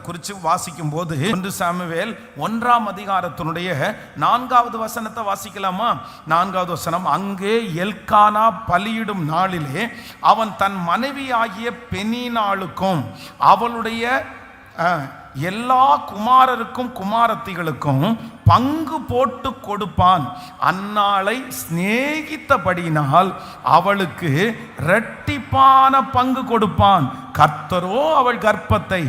குறித்து வாசிக்கும் போது 1 சாமுவேல் 1ஆம் அதிகாரத்தினுடைய 4வது வசனத்தை வாசிக்கலாமா? 4வது வசனம், அங்கே எல்கானா பலியிடும் நாளிலே அவன் தன் மனைவி ஆகிய பெனினாளுக்கும் அவளுடைய எல்லா குமாரருக்கும் குமாரத்திகளுக்கும் பங்கு போட்டு கொடுப்பான். அன்னாளை சிநேகித்தபடியினால் அவளுக்கு இரட்டிப்பான பங்கு கொடுப்பான். கர்த்தரோ அவள் கர்ப்பத்தை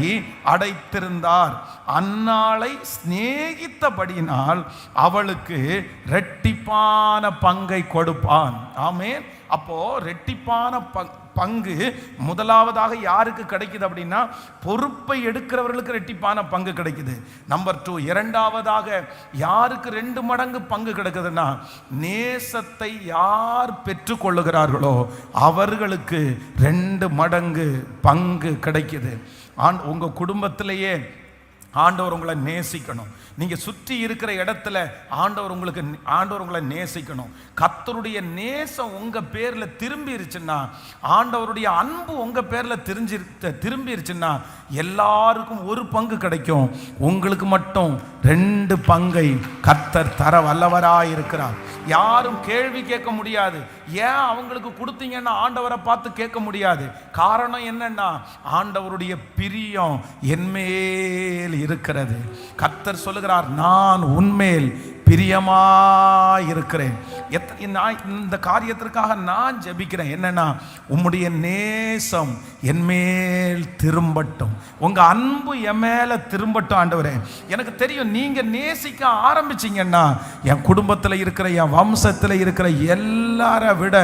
அடைத்திருந்தார். அன்னாளை சிநேகித்தபடியினால் அவளுக்கு இரட்டிப்பான பங்கை கொடுப்பான். ஆமென். அப்போ இரட்டிப்பான பங்கு முதலாவதாக யாருக்கு கிடைக்குது அப்படின்னா, பொறுப்பை எடுக்கிறவர்களுக்கு இரட்டிப்பான பங்கு கிடைக்குது. நம்பர் 2, இரண்டாவதாக யாருக்கு 2 மடங்கு பங்கு கிடைக்குதுன்னா, நேசத்தை யார் பெற்றுக்கொள்ளுகிறார்களோ அவர்களுக்கு 2 மடங்கு பங்கு கிடைக்குது. உங்க குடும்பத்திலேயே ஆண்டவர் உங்களை நேசிக்கணும். நீங்கள் சுற்றி இருக்கிற இடத்துல ஆண்டவர் உங்களை நேசிக்கணும். கர்த்தருடைய நேசம் உங்கள் பேரில் திரும்பிருச்சுன்னா, ஆண்டவருடைய அன்பு உங்கள் பேரில் திரும்பிருச்சுன்னா எல்லாருக்கும் 1 பங்கு கிடைக்கும். உங்களுக்கு மட்டும் 2 பங்கை கர்த்தர் தர வல்லவராக இருக்கிறார். யாரும் கேள்வி கேட்க முடியாது. ஏன் அவங்களுக்கு கொடுத்தீங்கன்னா ஆண்டவரை பார்த்து கேட்க முடியாது. காரணம் என்னன்னா, ஆண்டவருடைய பிரியம் என்மேல் இருக்கிறது. கர்த்தர் சொல்லுகிறார், நான் உன்மேல் பிரியமாயிருக்கிறேன். இந்த காரியத்திற்காக நான் ஜெபிக்கிறேன். என்னன்னா, உம்முடைய நேசம் என்மேல் திரும்பட்டும், உங்க அன்பு என் மேல திரும்பட்டும். ஆண்டவரே, எனக்கு தெரியும் நீங்க நேசிக்க ஆரம்பிச்சீங்கன்னா என் குடும்பத்தில் இருக்கிற, என் வம்சத்தில் இருக்கிற எல்லாரை விட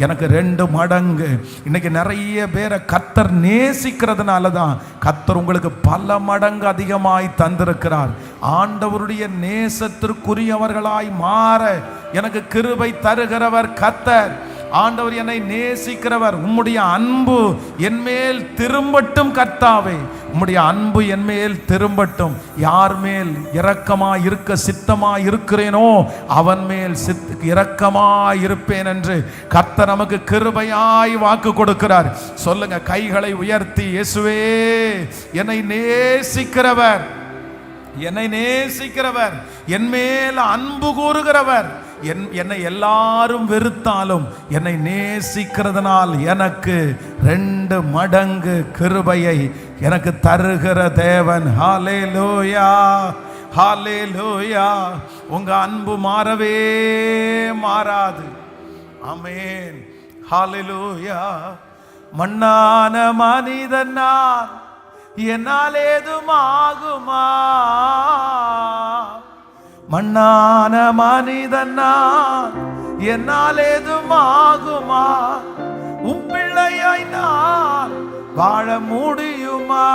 எனக்கு 2 மடங்கு. இன்னைக்கு நிறைய பேரை கர்த்தர் நேசிக்கிறதுனால தான் கர்த்தர் உங்களுக்கு பல மடங்கு அதிகமாய் தந்திருக்கிறார். ஆண்டவருடைய நேசத்திற்குரியவர்களாய் மாற எனக்கு கிருபை தருகிறவர் கர்த்தர். ஆண்டவர் என்னை நேசிக்கிறவர். உம்முடைய அன்பு என்மேல் திரும்பட்டும் கர்த்தாவே, உம்முடைய அன்பு என்மேல் திரும்பட்டும். யார் மேல் இரக்கமா இருக்க சித்தமா இருக்கிறேனோ அவன் மேல் இரக்கமா இருப்பேன் என்று கர்த்தர் நமக்கு கிருபையாய் வாக்கு கொடுக்கிறார். சொல்லுங்க, கைகளை உயர்த்தி, இயேசுவே என்னை நேசிக்கிறவர், என்னை நேசிக்கிறவர், என் மேல் அன்பு கூறுகிறவர், என்னை எல்லாரும் வெறுத்தாலும் என்னை நேசிக்கிறதுனால் எனக்கு 2 மடங்கு கிருபையை எனக்கு தருகிற தேவன். ஹல்லேலூயா, ஹல்லேலூயா. உங்க அன்பு மாறவே மாறாது. ஆமென், ஹல்லேலூயா. மண்ணான மனிதன் நான், என்னால் ஏதும் ஆகுமா? மண்ணான மனிதன் நான், என்னால் ஏதும் ஆகுமா? உம் பிள்ளையாய் நான் வாழ முடியுமா?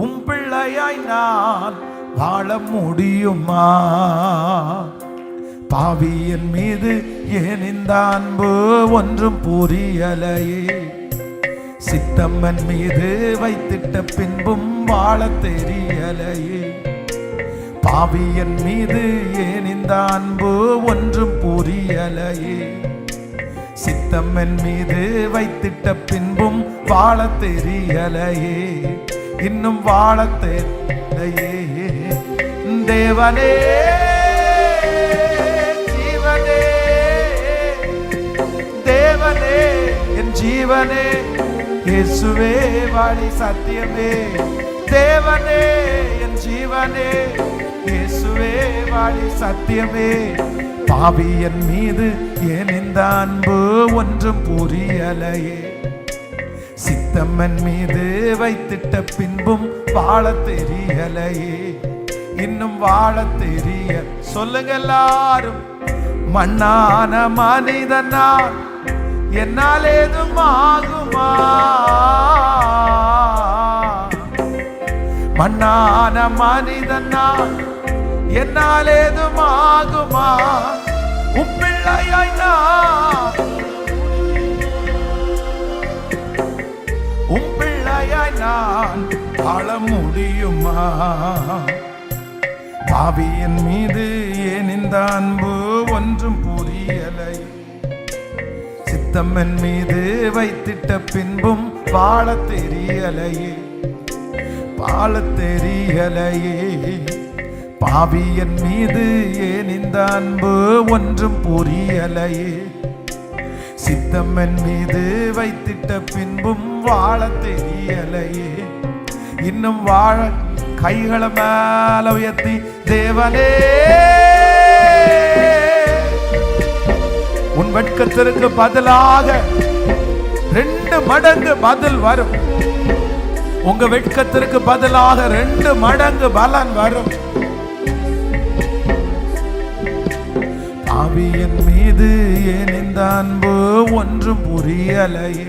உம் பிள்ளையாய் நான் வாழ முடியுமா? பாவியின் மீது ஏன் இந்த அன்பு ஒன்றும் புரியலையே. சித்தம்மன் மீது வைத்திட்ட பின்பும் வாழ தெரியலையே. பாவியன் மீது ஏன் இந்த அன்பு ஒன்றும் புரியலையே. சித்தம்மன் மீது வைத்திட்ட பின்பும் வாழ தெரியலையே. இன்னும் வாழ தெரியலையே. தேவனே ஜீவனே, தேவனே என் ஜீவனே, இயேசுவே வழி சத்தியமே. தேவனே என் ஜீவனே, இயேசுவே வழி சத்தியமே. பாவியன் மீது ஏன் இந்த அன்பு ஒன்றும் புரியலையே. சித்தம்மன் மீது வைத்திட்ட பின்பும் வாழ தெரியலையே. இன்னும் வாழ தெரிய. சொல்லுங்க எல்லாரும், மண்ணான மனிதனா என்னால் ஏதும் ஆகுமா? மண்ணான மனிதனா என்னால் ஏதும் ஆகுமா? உம் பிள்ளையாய் நான், உம் பிள்ளையாய் நான் வாழ முடியுமா? பாவியின் மீது ஏன் இந்த அன்பு ஒன்றும் புரியலை. சித்தம்மன் மீது வைத்திட்ட பின்பும் வாழ தெரியலையே. வாழ தெரியலையே. பாவியன் மீது ஏன் இந்த அன்பு ஒன்றும் புரியலையே. சித்தம் என் மீது வைத்திட்ட பின்பும் வாழ தெரியலையே. இன்னும் வாழ கைகளை மேல உயர்த்தி தேவனே உன் வெட்கத்திற்கு பதிலாக 2 மடங்கு பதில் வரும். உங்க வெட்கத்திற்கு பதிலாக 2 மடங்கு பலன் வரும். பாவியன் மீது ஏன் இந்த அன்பு ஒன்றும் புரியலையே.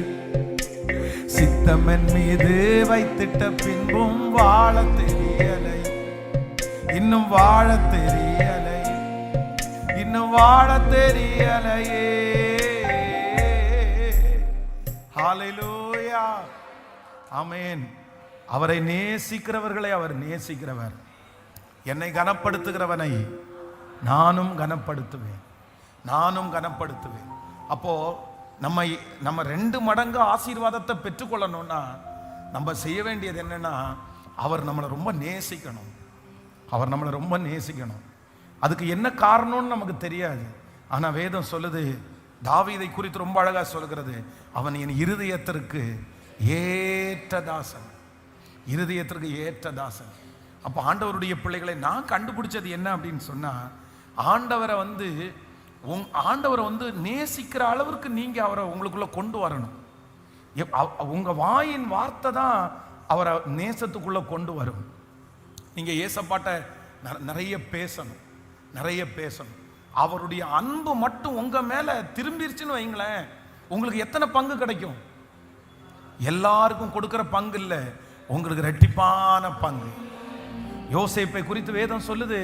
சித்தம் என் மீது வைத்திட்ட பின்பும் வாழ தெரியலை. இன்னும் வாழ தெரியலை. இன்னும் வாழ தெரியலையே. ஹல்லேலூயா, ஆமென். அவரை நேசிக்கிறவர்களை அவர் நேசிக்கிறவர். என்னை கனப்படுத்துகிறவனை நானும் கனப்படுத்துவேன். நானும் கனப்படுத்துவேன். அப்போ நம்ம 2 மடங்கு ஆசீர்வாதத்தை பெற்றுக்கொள்ளணும்னா நம்ம செய்ய வேண்டியது என்னன்னா, அவர் நம்மளை ரொம்ப நேசிக்கணும். அவர் நம்மளை ரொம்ப நேசிக்கணும். அதுக்கு என்ன காரணம்னு நமக்கு தெரியாது. ஆனா வேதம் சொல்லுது, தாவீதை குறித்து ரொம்ப அழகா சொல்கிறது, அவன் என் இருதயத்திற்கு ஏற்ற தாசன். இருதயத்திற்கு ஏற்ற தாசன். அப்போ ஆண்டவருடைய பிள்ளைகளை நான் கண்டுபிடிச்சது என்ன அப்படின்னு சொன்னா, ஆண்டவரை வந்து நேசிக்கிற அளவிற்கு நீங்க அவரை உங்களுக்குள்ள கொண்டு வரணும். உங்க வாயின் வார்த்தை தான் அவரை நேசத்துக்குள்ள கொண்டு வரும். நீங்க ஏசப்பாட்ட நிறைய பேசணும், நிறைய பேசணும். அவருடைய அன்பு மட்டும் உங்க மேல திரும்பிருச்சுன்னு வைங்களேன், உங்களுக்கு எத்தனை பங்கு கிடைக்கும்? எல்லாருக்கும் கொடுக்கிற பங்கு இல்லை, உங்களுக்கு ரெட்டிப்பான பங்கு. யோசேப்பை குறித்து வேதம் சொல்லுது,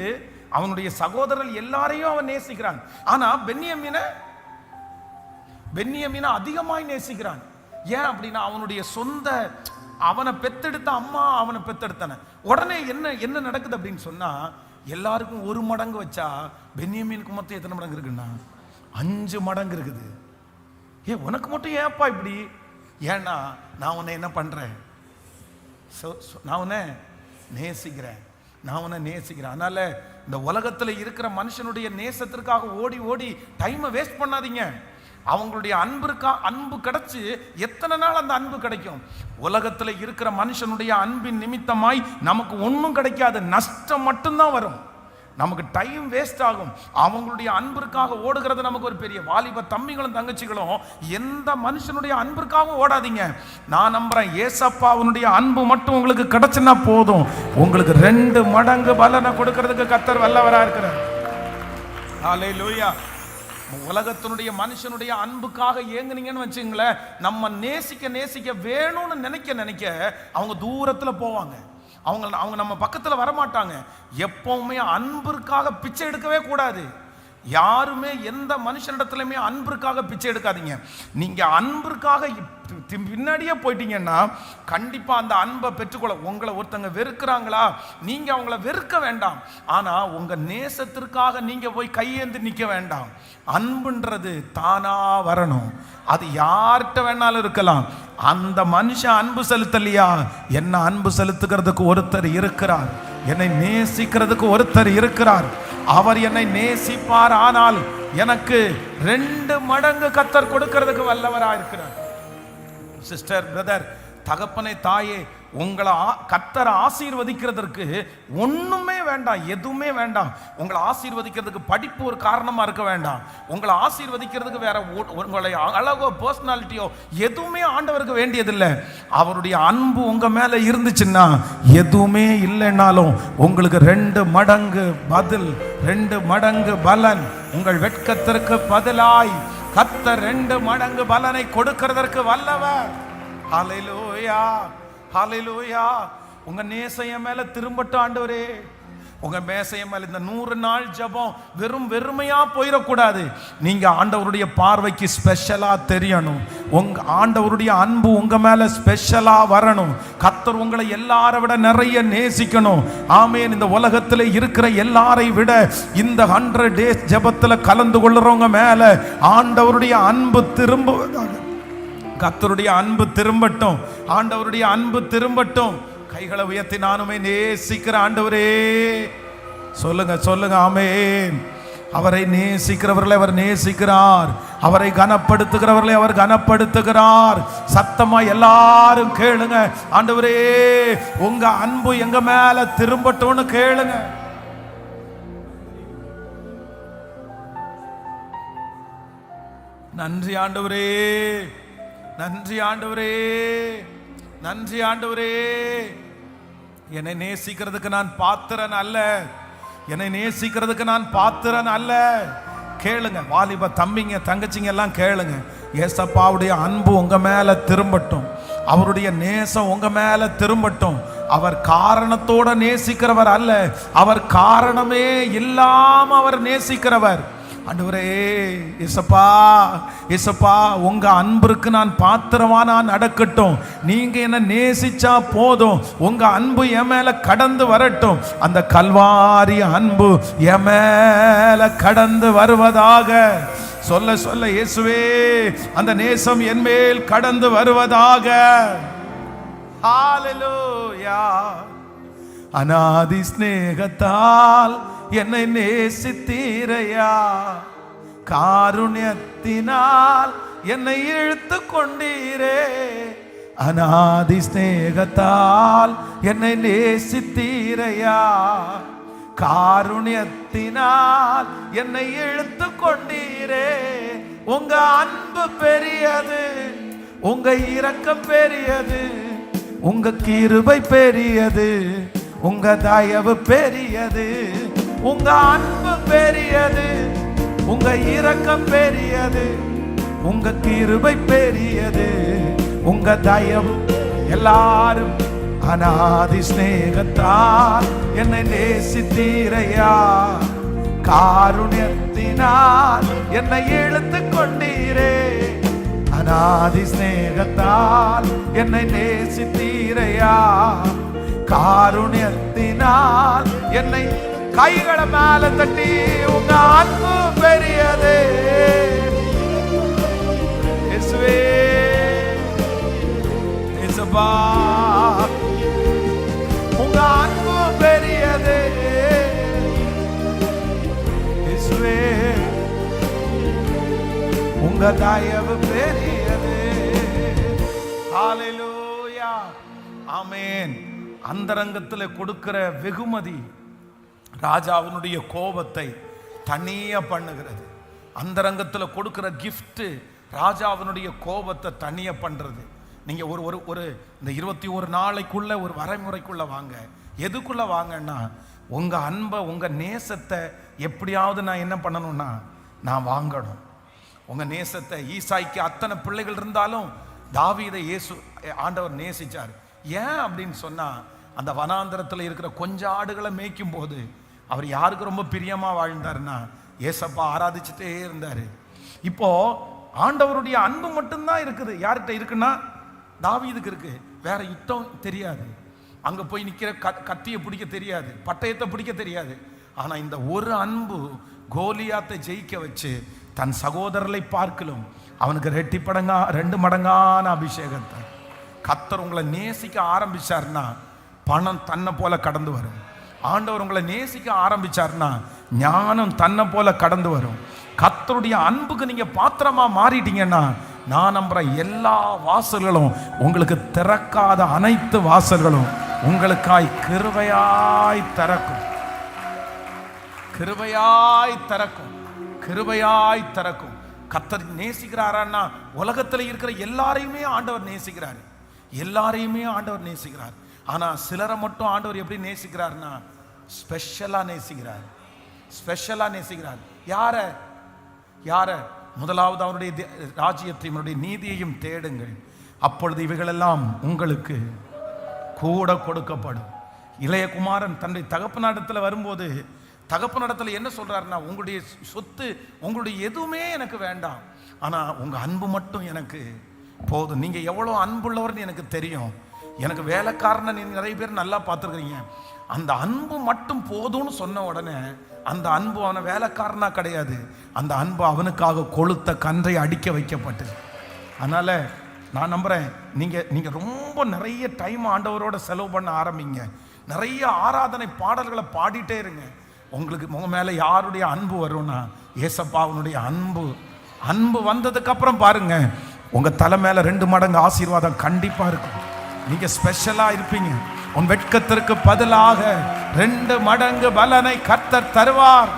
அவனுடைய சகோதரர்கள் எல்லாரையும் அவன் நேசிக்கிறான். ஆனா பென்யமீனை அதிகமாய் நேசிக்கிறான். ஏன் அப்படின்னா அவனுடைய சொந்த, அவனை பெத்தெடுத்த அம்மா அவனை பெத்தெடுத்தான. உடனே என்ன நடக்குது அப்படின்னு சொன்னா, எல்லாருக்கும் 1 மடங்கு வச்சா பென்யமீனுக்கு மொத்தம் எத்தனை மடங்கு இருக்குன்னா 5 மடங்கு இருக்குது. உனக்கு மட்டும் ஏப்பா இப்படி? ஏன்னா நான் உன்னை என்ன பண்றேன், நான் உன்னை நேசிக்கிறேன். அதனால இந்த உலகத்துல இருக்கிற மனுஷனுடைய நேசத்திற்காக ஓடி ஓடி டைமை வேஸ்ட் பண்ணாதீங்க. அவங்களுடைய அன்பு கிடைச்சு எத்தனை நாள் அந்த அன்பு கிடைக்கும்? உலகத்துல இருக்கிற மனுஷனுடைய அன்பின் நிமித்தமாய் நமக்கு ஒன்றும் கிடைக்காது, நஷ்டம் மட்டும்தான் வரும். நமக்கு டைம் வேஸ்ட் ஆகும். அவங்களுடைய அன்பிற்காக ஓடுகிறது நமக்கு ஒரு பெரிய. வாலிப தம்பிகளும் தங்கச்சிகளும் எந்த மனுஷனுடைய அன்பிற்காக ஓடாதீங்க. நான் நம்புறேன், ஏசப்பாவுடைய அன்பு மட்டும் உங்களுக்கு கிடைச்சுன்னா போதும், உங்களுக்கு 2 மடங்கு பலனை கொடுக்கிறதுக்கு கர்த்தர் வல்லவரா இருக்கிறார். ஹல்லேலூயா. உலகத்தினுடைய மனுஷனுடைய அன்புக்காக ஏங்குனீங்கன்னு வச்சுங்களேன், நம்ம நேசிக்க வேணும்னு நினைக்க அவங்க தூரத்துல போவாங்க. அவங்க நம்ம பக்கத்துல வரமாட்டாங்க. எப்பவுமே அன்பிற்காக பிச்சை எடுக்கவே கூடாது. யாருமே எந்த மனுஷனிடத்துலயுமே அன்பிற்காக பிச்சை எடுக்காதீங்க. நீங்க அன்பிற்காக பின்னாடியே போயிட்டீங்கன்னா கண்டிப்பா அந்த அன்பை பெற்றுக்கொள்ள. உங்களை ஒருத்தங்க வெறுக்கிறாங்களா, நீங்க அவங்கள வெறுக்க வேண்டாம். ஆனா உங்க நேசத்திற்காக நீங்க போய் கையேந்து நிக்க வேண்டாம். அன்புன்றது தானா வரணும். அது யார்கிட்ட வேணாலும் இருக்கலாம். அந்த மனுஷன் அன்பு செலுத்தலையா, என்ன அன்பு செலுத்துகிறதுக்கு ஒருத்தர் இருக்கிறார், என்னை நேசிக்கிறதுக்கு ஒருத்தர் இருக்கிறார். அவர் என்னை நேசிப்பார். ஆனால் எனக்கு 2 மடங்கு கர்த்தர் கொடுக்கிறதுக்கு வல்லவராக இருக்கிறார். சிஸ்டர், பிரதர், தகப்பனை, தாயே, உங்களை கர்த்தர் ஆசீர்வதிக்கிறதுக்கு ஒண்ணுமே வேண்டாம், எதுவுமே வேண்டாம். உங்களை ஆசீர்வதிக்கிறதுக்கு படிப்பு ஒரு காரணமா இருக்க வேண்டாம். உங்களை ஆசீர்வதிக்கிறதுக்கு வேற உங்களை அழகோ பர்சனாலிட்டியோ எதுவுமே ஆண்டவருக்கு வேண்டியதில்லை. அவருடைய அன்பு உங்க மேல இருந்துச்சுன்னா எதுவுமே இல்லைன்னாலும் உங்களுக்கு 2 மடங்கு பதில், 2 மடங்கு பலன். உங்கள் வெட்கத்திற்கு பதிலாய் கர்த்தர் 2 மடங்கு பலனை கொடுக்கிறதற்கு வல்லவர். ஹல்லேலூயா, ஹல்லேலூயா. உங்க நேசைய மேல திரும்பட்டும் ஆண்டவரே. உங்க மேசைய மேல இந்த 100 நாள் ஜெபம் வெறுமையா போயிடக்கூடாது. நீங்க ஆண்டவருடைய பார்வைக்கு ஸ்பெஷலா தெரியணும். உங்க ஆண்டவருடைய அன்பு உங்க மேல ஸ்பெஷலா வரணும். கர்த்தர் உங்களை எல்லாரை விட நிறைய நேசிக்கணும். ஆமென். இந்த உலகத்துல இருக்கிற எல்லாரை விட இந்த 100 டேஸ் ஜெபத்துல கலந்து கொள்றவங்க மேல ஆண்டவருடைய அன்பு திரும்புவதாக. கர்த்தருடைய அன்பு திரும்பட்டும், ஆண்டவருடைய அன்பு திரும்பட்டும். கைகளை உயர்த்தி நானுமே நேசிக்கிற ஆண்டவரே சொல்லுங்க சொல்லுங்க ஆமென். அவரை நேசிக்கிறவர்களை அவர் நேசிக்கிறார், அவரை கனப்படுத்துகிறவர்களை அவர் கனப்படுத்துகிறார். சத்தமா எல்லாரும் கேளுங்க, ஆண்டவரே உங்க அன்பு எங்க மேல திரும்பட்டும்னு கேளுங்க. நன்றி ஆண்டவரே, நன்றி ஆண்டவரே, நன்றி ஆண்டவரே. என்னை நேசிக்கிறதுக்கு நான் பாத்திரன் அல்ல, என்னை நேசிக்கிறதுக்கு நான் பாத்திரன் அல்ல. கேளுங்க வாலிப தம்பிங்க தங்கச்சிங்க எல்லாம் கேளுங்க, ஏசப்பாவுடைய அன்பு உங்க மேல திரும்பட்டும், அவருடைய நேசம் உங்க மேல திரும்பட்டும். அவர் காரணத்தோட நேசிக்கிறவர் அல்ல, அவர் காரணமே இல்லாம அவர் நேசிக்கிறவர். ஆண்டவரே இயேசப்பா, இயேசப்பா உங்க அன்பிற்கு நான் பாத்திரமா நான் நடக்கட்டும். நீங்க என்ன நேசிச்சா போதும், உங்க அன்பு என் மேல கடந்து வரட்டும். அந்த கல்வாரி அன்பு என் மேல கடந்து வருவதாக. சொல்ல சொல்ல இயேசுவே அந்த நேசம் என் மேல் கடந்து வருவதாக. ஹalleluya. அநாதி ஸ்நேகத்தால் என்னை நேசித்தீரையா, காருண்யத்தினால் என்னை இழுத்து கொண்டீரே. அநாதி ஸ்நேகத்தால் என்னை நேசித்தீரையா, காருண்யத்தினால் என்னை இழுத்து கொண்டீரே. உங்க அன்பு பெரியது, உங்க இரக்கம் பெரியது, உங்க கிருபை பெரியது, உங்க தயவு பெரியது. உங்க அன்பு பெரியது, உங்க இரக்கம் பெரியது, உங்க கிருபை பெரியது, உங்க தயவு. எல்லாரும் அநாதி ஸ்நேகத்தால் என்னை நேசித்தீரையா, காருண்யத்தினால் என்னை இழுத்து கொண்டீரே. அநாதி ஸ்நேகத்தால் என்னை நேசித்தீரையா, காருண்யத்தினால் என்னை. கைகளை மேல தட்டி உங்க அன்பு பெரியது இயேசுவே, இயேசுப்பா உங்க அன்பு பெரியது இயேசுவே, உங்க தயவு பெரியது. ஹalleluya ஆமென். அந்தரங்கத்தில் கொடுக்கிற வெகுமதி ராஜாவினுடைய கோபத்தை தனியா பண்ணுகிறது. அந்தரங்கத்தில் கொடுக்கிற கிஃப்ட் ராஜாவினுடைய கோபத்தை தனியா பண்றது. நீங்க ஒரு ஒரு ஒரு இந்த 21 நாளைக்குள்ள ஒரு வரைமுறைக்குள்ள வாங்க. எதுக்குள்ள வாங்கன்னா, உங்க அன்பை உங்க நேசத்தை எப்படியாவது நான் என்ன பண்ணணும்னா நான் வாங்கணும். உங்க நேசத்தை. ஈசாய்க்கு அத்தனை பிள்ளைகள் இருந்தாலும் தாவீதை இயேசு ஆண்டவர் நேசிச்சார். ஏன் அப்படின்னு சொன்னா, அந்த வனாந்தரத்தில் இருக்கிற கொஞ்சம் ஆடுகளை மேய்க்கும் போது அவர் யாருக்கு ரொம்ப பிரியமா வாழ்ந்தாருன்னா ஏசப்பா ஆராதிச்சுட்டே இருந்தாரு. இப்போ ஆண்டவருடைய அன்பு மட்டும்தான் இருக்குது. யார்கிட்ட இருக்குன்னா தாவீதுக்கு இருக்கு. வேற யுத்தம் தெரியாது, அங்க போய் நிக்கிற கத்தியை பிடிக்க தெரியாது, பட்டயத்தை பிடிக்க தெரியாது. ஆனா இந்த ஒரு அன்பு கோலியாத்தை ஜெயிக்க வச்சு தன் சகோதரரை பார்க்கலும் அவனுக்கு 2 மடங்கான அபிஷேகத்தை. கர்த்தர் உங்களை நேசிக்க ஆரம்பிச்சார்னா பணம் தன்னை போல கடந்து வரும். ஆண்டவர் உங்களை நேசிக்க ஆரம்பிச்சார்னா ஞானம் தன்னை போல கடந்து வரும். கர்த்தருடைய அன்புக்கு நீங்க பாத்திரமா மாறிட்டீங்கன்னா நான் நம்புற எல்லா வாசல்களும் உங்களுக்கு திறக்காத அனைத்து வாசல்களும் உங்களுக்காய் கிருபையாய் திறக்கும், கிருபையாய் திறக்கும், கிருபையாய் திறக்கும். கர்த்தர் நேசிக்கிறாரான்னா உலகத்தில் இருக்கிற எல்லாரையுமே ஆண்டவர் நேசிக்கிறார், எல்லாரையுமே ஆண்டவர் நேசிக்கிறார். ஆனா சிலரை மட்டும் ஆண்டவர் எப்படி நேசிக்கிறார்னா ஸ்பெஷலா நேசிக்கிறார், ஸ்பெஷலா நேசிக்கிறார். யார யார? முதலாவது அவருடைய ராஜ்யத்தையும் அவருடைய நீதியையும் தேடுங்கள், அப்பொழுது இவைகளெல்லாம் உங்களுக்கு கூட கொடுக்கப்படும். இளைய குமாரன் தன்னுடைய தகப்பனிடத்தில் வரும்போது தகப்பனிடத்தில் என்ன சொல்றாருன்னா, உங்களுடைய சொத்து உங்களுடைய எதுவுமே எனக்கு வேண்டாம், ஆனா உங்க அன்பு மட்டும் எனக்கு போதும். நீங்க எவ்வளவு அன்புள்ளவர்னு எனக்கு தெரியும். எனக்கு வேலைக்காரனை நீங்க நிறைய பேர் நல்லா பார்த்துருக்கிறீங்க. அந்த அன்பு மட்டும் போதும்னு சொன்ன உடனே அந்த அன்பு அவனை வேலைக்காரனா கிடையாது, அந்த அன்பு அவனுக்காக கொளுத்த கன்றை அடிக்க வைக்கப்பட்டது. அதனால நான் நம்புறேன் நீங்க ரொம்ப நிறைய டைம் ஆண்டவரோட செலவு பண்ண ஆரம்பிங்க. நிறைய ஆராதனை பாடல்களை பாடிட்டே இருங்க. உங்களுக்கு உங்க மேல யாருடைய அன்பு வரும்னா ஏசப்பாவுடைய அன்பு வந்ததுக்கு அப்புறம் பாருங்க, உங்க தலை மேல 2 மடங்கு ஆசீர்வாதம் கண்டிப்பா இருக்கும். நீங்க ஸ்பெஷலா இருப்பீங்க. உன் வெட்கத்திற்கு பதிலாக 2 மடங்கு பலனை கர்த்தர் தருவார்.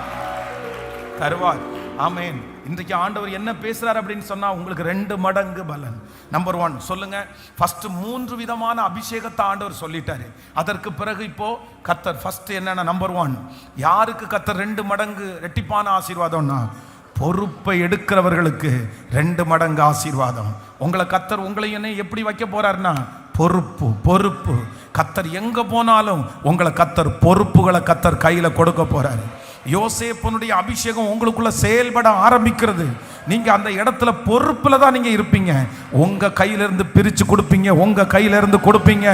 ஆமென். இன்றைக்கு ஆண்டவர் என்ன பேசுறார் அப்படின்னு சொன்னா, உங்களுக்கு 2 மடங்கு பலன். நம்பர் 1 சொல்லுங்க. ஃபர்ஸ்ட் 3 விதமான அபிஷேகத்தை ஆண்டவர் சொல்லிட்டாரு. அதற்கு பிறகு இப்போ கர்த்தர் ஃபர்ஸ்ட் என்னன்னா, நம்பர் 1 யாருக்கு கர்த்தர் 2 மடங்கு ரெட்டிப்பான ஆசீர்வாதம்னா, பொறுப்பை எடுக்கிறவர்களுக்கு 2 மடங்கு ஆசீர்வாதம். உங்களை கர்த்தர் உங்களை என்ன எப்படி வைக்க போறாருன்னா, பொறுப்பு. கர்த்தர் எங்க போனாலும் உங்களை கர்த்தர் பொறுப்புகளை கர்த்தர் கையில கொடுக்க போறாரு. யோசேப்புனுடைய அபிஷேகம் உங்களுக்குள்ள செயல்பட ஆரம்பிக்கிறது. நீங்க அந்த இடத்துல பொறுப்புல தான் நீங்க இருப்பீங்க. உங்க கையிலிருந்து பிரிச்சு கொடுப்பீங்க, உங்க கையிலிருந்து கொடுப்பீங்க.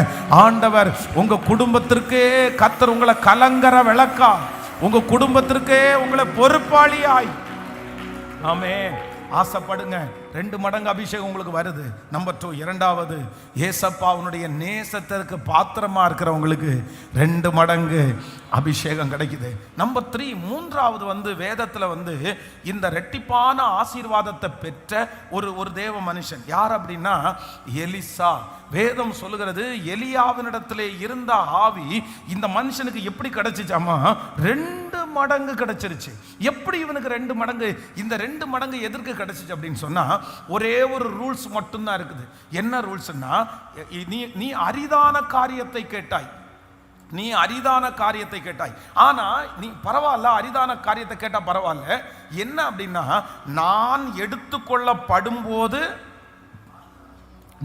ஆண்டவர் உங்க குடும்பத்திற்கே கர்த்தர் உங்களை கலங்கர விளக்கா, உங்க குடும்பத்திற்கே உங்களை பொறுப்பாளியாய். ஆமென். ஆசைப்படுங்க. 2 மடங்கு அபிஷேகம் உங்களுக்கு வருது. நம்பர் 2 இரண்டாவது, ஏசப்பாவுடைய நேசத்திற்கு பாத்திரமா இருக்கிறவங்களுக்கு 2 மடங்கு அபிஷேகம் கிடைக்குது. நம்பர் 3 மூன்றாவது வேதத்துல இந்த ரெட்டிப்பான ஆசீர்வாதத்தை பெற்ற ஒரு தேவ மனுஷன் யார் அப்படின்னா எலிசா. வேதம் சொல்லுகிறது, எலியாவினிடத்திலே இருந்த ஆவி இந்த மனுஷனுக்கு எப்படி கிடைச்சிச்சாமா, 2 மடங்கு கிடைச்சிருச்சு. எப்படி இவனுக்கு 2 மடங்கு? இந்த 2 மடங்கு எதற்கு கிடைச்சிச்சு அப்படின்னு சொன்னா, ஒரே ஒரு ரூல்ஸ் மட்டும்தான் இருக்குது. என்ன ரூல்ஸ்னா, நீ அரிதான காரியத்தை கேட்டாய். ஆனா நீ பரவாயில்ல, அரிதான காரியத்தை கேட்டா பரவாயில்ல. என்ன அப்படின்னா, நான் எடுத்துக்கொள்ளப்படும் போது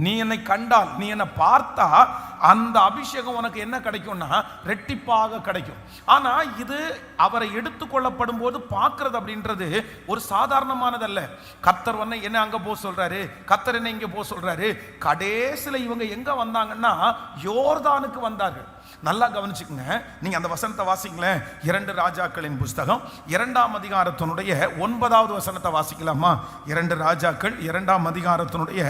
நீ என்னை கண்டால், நீ என்னை பார்த்தா அந்த அபிஷேகம் உனக்கு என்ன கிடைக்கும்னா ரெட்டிப்பாக கிடைக்கும். ஆனா இது அவரை எடுத்துக்கொள்ளப்படும் போது பார்க்கிறது அப்படின்றது ஒரு சாதாரணமானதல்ல. கர்த்தர் என்ன அங்க போக சொல்றாரு, கர்த்தர் என்ன இங்க போக சொல்றாரு. கடைசியில இவங்க எங்க வந்தாங்கன்னா யோர்தானுக்கு வந்தார்கள். நல்லா கவனிச்சுக்குங்க. நீங்க அந்த வசனத்தை வாசிங்களேன். 2 ராஜாக்களின் புஸ்தகம் 2ஆம் அதிகாரத்தினுடைய 9வது வசனத்தை வாசிக்கலாமா? 2 ராஜாக்கள் 2ஆம் அதிகாரத்தினுடைய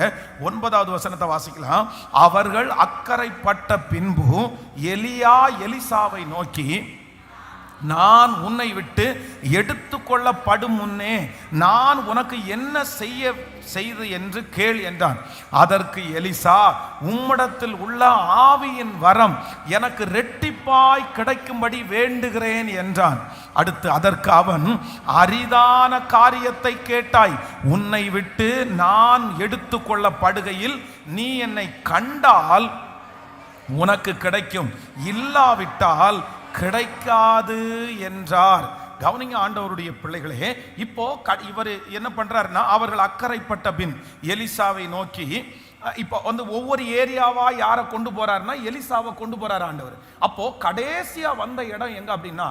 9வது வசனத்தை வாசிக்கலாம். அவர்கள் அக்கறைப்பட்ட பின்பு எலியா எலிசாவை நோக்கி, நான் உன்னை விட்டு எடுத்துக்கொள்ளப்படும் முன்னே நான் உனக்கு என்ன செய்து என்று கேள் என்றான். அதற்கு எலிசா, உம்மிடத்தில் உள்ள ஆவியின் வரம் எனக்கு ரெட்டிப்பாய் கிடைக்கும்படி வேண்டுகிறேன் என்றான். அடுத்து அதற்கு அவன், அரிதான காரியத்தை கேட்டாய். உன்னை விட்டு நான் எடுத்துக்கொள்ளப்படுகையில் நீ என்னை கண்டால் உனக்கு கிடைக்கும், இல்லாவிட்டால் கிடைக்காது என்றார். கவனிங்க ஆண்டவருடைய பிள்ளைகளே. இப்போ இவர் என்ன பண்றாருன்னா, அவர்கள் அக்கறைப்பட்ட பின் எலிசாவை நோக்கி, இப்போ ஒவ்வொரு ஏரியாவா யாரை கொண்டு போறாருன்னா எலிசாவை கொண்டு போறாரு ஆண்டவர். அப்போ கடைசியா வந்த இடம் எங்க அப்படின்னா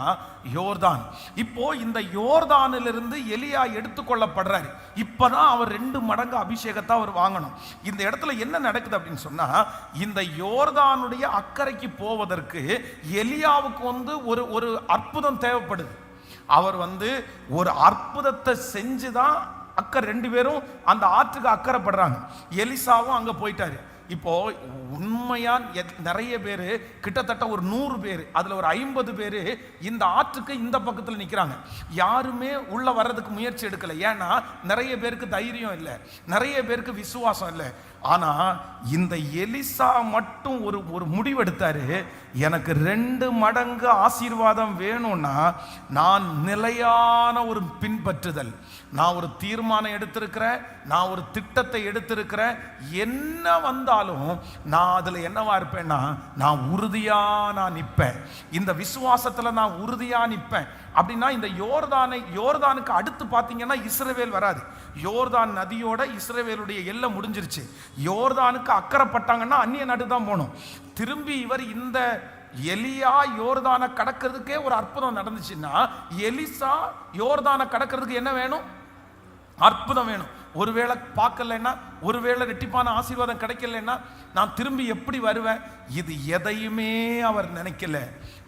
யோர்தான். இப்போ இந்த யோர்தானிலிருந்து எலியா எடுத்துக்கொள்ளப்படுறாரு. இப்பதான் அவர் 2 மடங்கு அபிஷேகத்தை அவர் வாங்கணும். இந்த இடத்துல என்ன நடக்குது அப்படின்னு சொன்னா, இந்த யோர்தானுடைய அக்கறைக்கு போவதற்கு எலியாவுக்கு ஒரு அற்புதம் தேவைப்படுது. அவர் ஒரு அற்புதத்தை செஞ்சுதான் 2 பேரும் அந்த ஆற்றுக்கு அக்கறைப்படுறாங்க. எலிசாவும் அங்க போயிட்டாரு. இப்போ உண்மையா நிறைய பேர், கிட்டத்தட்ட ஒரு 100 பேர், அதுல ஒரு 50 பேர் இந்த ஆற்றுக்கு இந்த பக்கத்தில் நிற்கிறாங்க. யாருமே உள்ள வர்றதுக்கு முயற்சி எடுக்கல. ஏன்னா நிறைய பேருக்கு தைரியம் இல்லை, நிறைய பேருக்கு விசுவாசம் இல்லை. ஆனா இந்த எலிசா மட்டும் ஒரு முடிவெடுத்தாரு. எனக்கு 2 மடங்கு ஆசீர்வாதம் வேணும்னா நான் நிலையான ஒரு பின்பற்றுதல், நான் ஒரு தீர்மானம் எடுத்திருக்கிறேன், நான் ஒரு திட்டத்தை எடுத்திருக்கிறேன். என்ன வந்தாலும் நான் அதுல என்னவா இருப்பேன்னா, நான் உறுதியா நான் நிற்பேன். இந்த விசுவாசத்துல நான் உறுதியா நிற்பேன். அப்படின்னா இந்த யோர்தானுக்கு அடுத்து பார்த்தீங்கன்னா இஸ்ரவேல் வராது. யோர்தான் நதியோட இஸ்ரவேலுடைய எல்லை முடிஞ்சிருச்சு. யோர்தானுக்கு அக்கறைப்பட்டாங்கன்னா அந்நிய நாடு தான் போகணும். திரும்பி இவர் இந்த எலியா யோர்தானை கடக்கிறதுக்கே ஒரு அற்புதம் நடந்துச்சுன்னா, எலிசா யோர்தானை கடக்கிறதுக்கு என்ன வேணும்? அற்புதம் வேணும். ஒருவேளை பார்க்கலன்னா, ஒருவேளை ரெட்டிப்பான ஆசீர்வாதம் கிடைக்கலன்னா நான் திரும்பி எப்படி வருவேன்? இது எதையுமே அவர் நினைக்கல.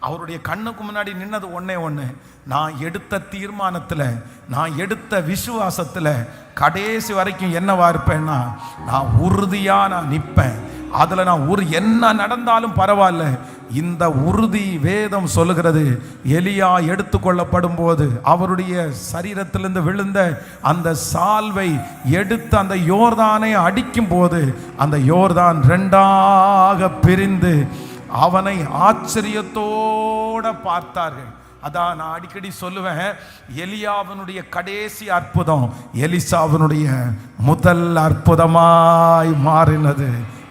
அவருடைய கண்ணுக்கு முன்னாடி நின்னது ஒண்ணே ஒன்று, நான் எடுத்த தீர்மானத்தில், நான் எடுத்த விசுவாசத்தில் கடைசி வரைக்கும் என்னவா இருப்பேன்னா, நான் உறுதியா நான் நிற்பேன். அதுல நான் என்ன நடந்தாலும் பரவாயில்ல. இந்த உறுதி வேதம் சொல்லுகிறது. எலியா எடுத்துக்கொள்ளப்படும் போது அவருடைய சரீரத்திலிருந்து விழுந்த அந்த சால்வை எடுத்து அந்த யோர்தானை அடிக்கும் போது அந்த யோர்தான் 2ஆக பிரிந்து அவனை ஆச்சரியத்தோட பார்த்தார்கள். அதான் நான் அடிக்கடி சொல்லுவேன், எலியாவினுடைய கடைசி அற்புதம் எலிசாவினுடைய முதல் அற்புதமாய் மாறினது.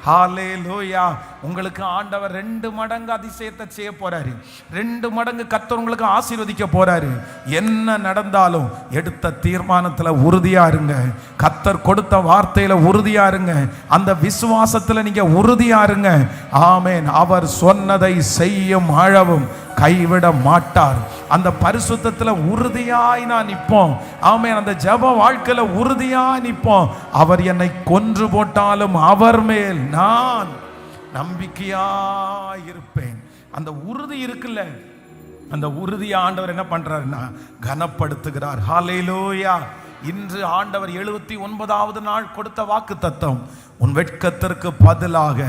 ஹல்லேலூயா. உங்களுக்கு ஆண்டவர் 2 மடங்கு அதிசயத்தை செய்ய போறாரு. 2 மடங்கு கர்த்தர் உங்களுக்கு ஆசீர்வதிக்க போறாரு. என்ன நடந்தாலும் எடுத்த தீர்மானத்துல உறுதியா இருங்க. கர்த்தர் கொடுத்த வார்த்தையில உறுதியா இருங்க. அந்த விசுவாசத்துல நீங்க உறுதியா இருங்க. ஆமென். அவர் சொன்னதை செய்யும் அளவும் கைவிட மாட்டார். அந்த பரிசுத்தத்துல உறுதியாய் நான் நிற்போம். ஆமென். அந்த ஜெப வாழ்க்கையில உறுதியாய் நிற்போம். அவர் என்னை கொன்று போட்டாலும் அவர் மேல் நான் நம்பிக்கையாய் இருப்பேன். அந்த உறுதி இருக்குல்ல, அந்த உறுதி ஆண்டவர் என்ன பண்றாருன்னா கனப்படுத்துகிறார். ஹல்லேலூயா. இன்று ஆண்டவர் 79வது நாள் கொடுத்த வாக்கு தத்தம், உன் வெட்கத்திற்கு பதிலாக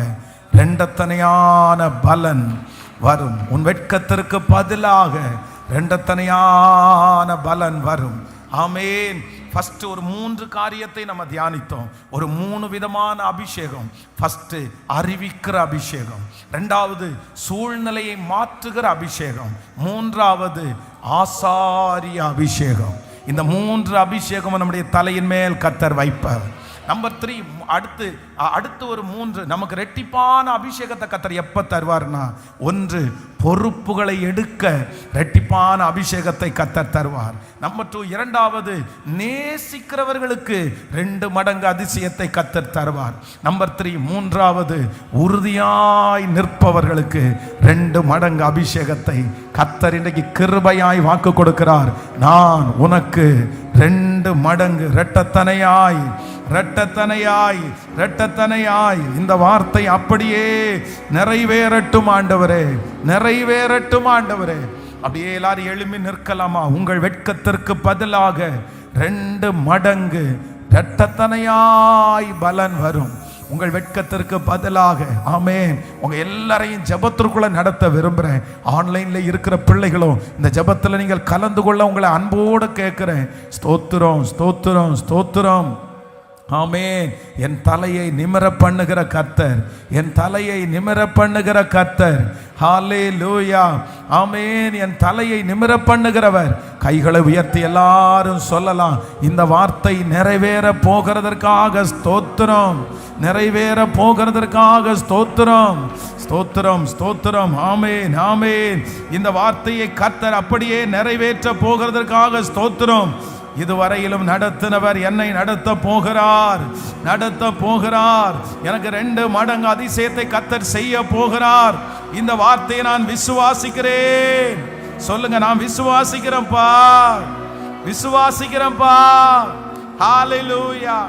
2 பலன் வரும். உன் வெட்கத்திற்கு பதிலாக 2 பலன் வரும். ஆமென். ஃபர்ஸ்ட் ஒரு 3 காரியத்தை நம்ம தியானித்தோம். ஒரு 3 விதமான அபிஷேகம். ஃபர்ஸ்ட் அறிவிக்கிற அபிஷேகம், 2வது சூழ்நிலையை மாற்றுகிற அபிஷேகம், 3வது ஆசாரிய அபிஷேகம். இந்த 3 அபிஷேகம் நம்முடைய தலையின் மேல் கர்த்தர் வைப்பார். நம்பர் 3, அடுத்து ஒரு 3 நமக்கு ரெட்டிப்பான அபிஷேகத்தை கர்த்தர் எப்ப தருவார்னா, 1 பொறுப்புகளை எடுக்க ரெட்டிப்பான அபிஷேகத்தை கர்த்தர் தருவார். நம்பர் 2, 2வது நேசிக்கிறவர்களுக்கு 2 மடங்கு அதிசயத்தை கர்த்தர் தருவார். நம்பர் 3, 3வது உறுதியாய் நிற்பவர்களுக்கு 2 மடங்கு அபிஷேகத்தை கர்த்தர் இன்றைக்கு கிருபையாய் வாக்கு கொடுக்கிறார். நான் உனக்கு 2 மடங்கு இரட்டத்தனையாய் இந்த வார்த்தை அப்படியே நிறைவேறட்டும் ஆண்டவரே, நிறைவேறட்டும் ஆண்டவரே. அப்படியே எல்லாரும் எழும்பி நிற்கலாமா? உங்கள் வெட்கத்திற்கு பதிலாக 2 மடங்கு இரட்டத்தனையாய் பலன் வரும். உங்கள் வெட்கத்திற்கு பதிலாக. ஆமென். உங்க எல்லாரையும் ஜெபத்திற்குள்ள நடத்த விரும்புகிறேன். ஆன்லைன்ல இருக்கிற பிள்ளைகளும் இந்த ஜெபத்தில் நீங்கள் கலந்து கொள்ள உங்களை அன்போடு கேட்கிறேன். ஸ்தோத்திரம், ஸ்தோத்திரம், ஸ்தோத்திரம். ஆமென். என் தலையை நிமிர பண்ணுகிற கர்த்தர், என் தலையை நிமிர பண்ணுகிற கர்த்தர். ஹல்லேலூயா. ஆமென். என் தலையை நிமிர பண்ணுகிறவர். கைகளை உயர்த்தி எல்லாரும் சொல்லலாம், இந்த வார்த்தை நிறைவேற போகிறதற்காக ஸ்தோத்திரம், நிறைவேற போகிறதற்காக ஸ்தோத்திரம், ஸ்தோத்திரம், ஸ்தோத்திரம். ஆமென், ஆமென். இந்த வார்த்தையை கர்த்தர் அப்படியே நிறைவேற்ற போகிறதற்காக ஸ்தோத்திரம். இதுவரையிலும் நடத்தினவர் என்னை நடத்த போகிறார், நடத்த போகிறார். எனக்கு 2 மடங்கு அதிசயத்தை கர்த்தர் செய்ய போகிறார். இந்த வார்த்தையை நான் விசுவாசிக்கிறேன். சொல்லுங்க, நான் விசுவாசிக்கிறேன்ப்பா, விசுவாசிக்கிறேன்ப்பா. ஹல்லேலூயா.